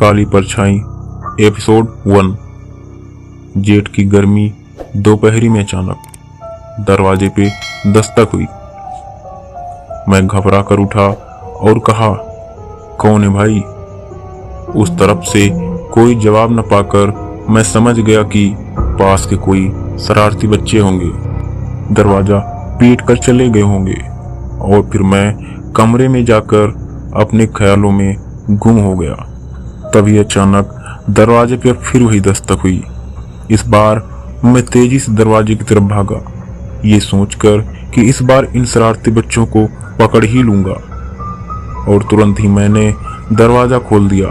काली परछाई एपिसोड 1। जेठ की गर्मी दोपहरी में अचानक दरवाजे पे दस्तक हुई। मैं घबरा कर उठा और कहा, कौन है भाई? उस तरफ से कोई जवाब न पाकर मैं समझ गया कि पास के कोई शरारती बच्चे होंगे, दरवाजा पीट कर चले गए होंगे। और फिर मैं कमरे में जाकर अपने ख्यालों में गुम हो गया। तभी अचानक दरवाजे पर फिर वही दस्तक हुई। इस बार मैं तेजी से दरवाजे की तरफ भागा, ये सोचकर कि इस बार इन शरारती बच्चों को पकड़ ही लूंगा। और तुरंत ही मैंने दरवाजा खोल दिया।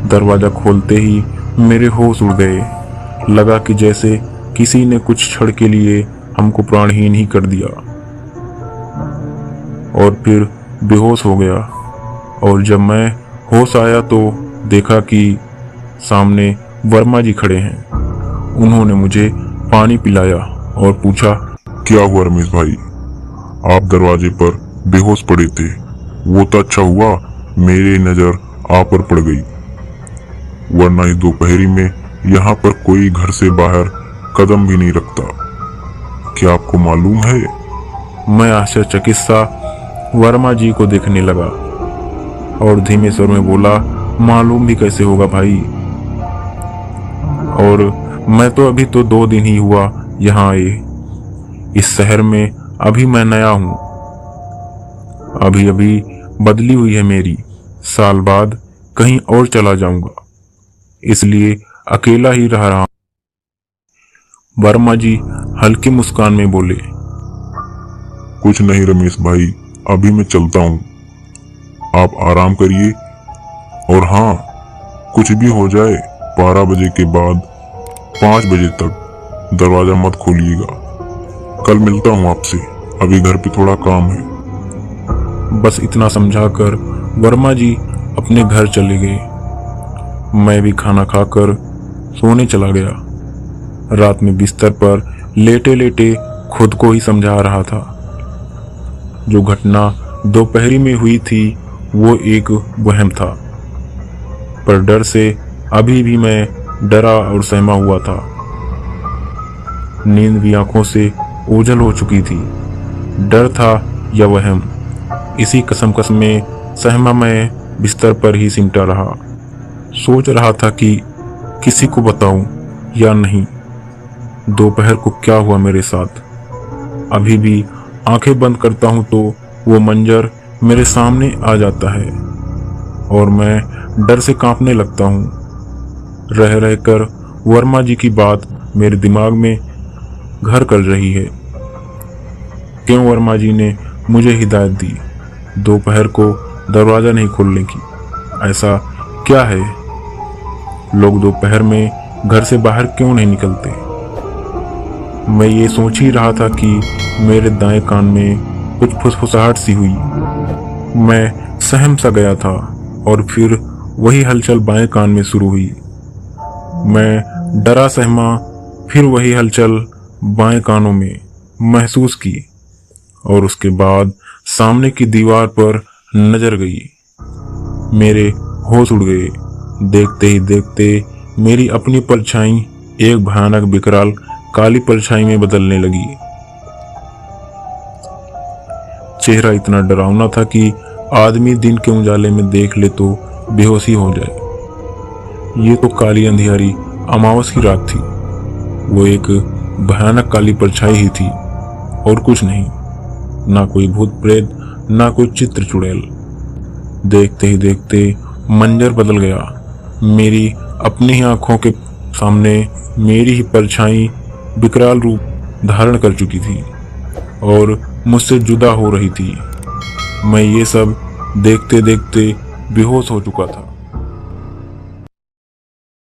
दरवाजा खोलते ही मेरे होश उड़ गए। लगा कि जैसे किसी ने कुछ क्षण के लिए हमको प्राणहीन ही कर दिया। और फिर बेहोश हो गया। और जब मैं होश आया तो देखा कि सामने वर्मा जी खड़े हैं। उन्होंने मुझे पानी पिलाया और पूछा, क्या हुआ रमेश भाई? आप दरवाजे पर बेहोश पड़े थे। वो तो अच्छा हुआ मेरी नजर आप पर पड़ गई, वरना इस दोपहरी में यहाँ पर कोई घर से बाहर कदम भी नहीं रखता। क्या आपको मालूम है? मैं आश्चर्यचकित सा वर्मा जी को देखने लगा और धीमे स्वर में बोला, मालूम भी कैसे होगा भाई? और मैं तो अभी तो 2 दिन ही हुआ यहाँ आए। इस शहर में अभी मैं नया हूँ, अभी अभी बदली हुई है मेरी। साल बाद कहीं और चला जाऊंगा, इसलिए अकेला ही रह रहा हूँ। वर्मा जी हल्की मुस्कान में बोले, कुछ नहीं रमेश भाई, अभी मैं चलता हूँ, आप आराम करिए। और हाँ, कुछ भी हो जाए 12 बजे के बाद 5 बजे तक दरवाजा मत खोलिएगा। कल मिलता हूँ आपसे, अभी घर पे थोड़ा काम है। बस इतना समझाकर वर्मा जी अपने घर चले गए। मैं भी खाना खाकर सोने चला गया। रात में बिस्तर पर लेटे लेटे खुद को ही समझा रहा था। जो घटना दोपहरी में हुई थी वो एक वहम था, पर डर से अभी भी मैं डरा और सहमा हुआ था। नींद भी आंखों से ओझल हो चुकी थी। डर था या वहम, इसी कसम में सहमा मैं बिस्तर पर ही सिमटा रहा। सोच रहा था कि किसी को बताऊं या नहीं। दोपहर को क्या हुआ मेरे साथ? अभी भी आंखें बंद करता हूं तो वो मंजर मेरे सामने आ जाता है और मैं डर से कांपने लगता हूं। रह रहकर वर्मा जी की बात मेरे दिमाग में घर कर रही है। क्यों वर्मा जी ने मुझे हिदायत दी दोपहर को दरवाजा नहीं खोलने की? ऐसा क्या है? लोग दोपहर में घर से बाहर क्यों नहीं निकलते? मैं ये सोच ही रहा था कि मेरे दाएं कान में कुछ फुसफुसाहट सी हुई। मैं सहम सा गया था और फिर वही हलचल बाएं कान में शुरू हुई। मैं डरा सहमा, फिर वही हलचल बाएं कानों में महसूस की और उसके बाद सामने की दीवार पर नजर गई। मेरे होश उड़ गए। देखते ही देखते मेरी अपनी परछाई एक भयानक विकराल काली परछाई में बदलने लगी। चेहरा इतना डरावना था कि आदमी दिन के उजाले में देख ले तो बेहोशी हो जाए। ये तो काली अंधियारी अमावस की रात थी। वो एक भयानक काली परछाई ही थी और कुछ नहीं। ना कोई भूत प्रेत, ना कोई चित्र चुड़ैल। देखते ही देखते मंजर बदल गया। मेरी अपनी ही आंखों के सामने मेरी ही परछाई विकराल रूप धारण कर चुकी थी और मुझसे जुदा हो रही थी। मैं ये सब देखते देखते बेहोश हो चुका था।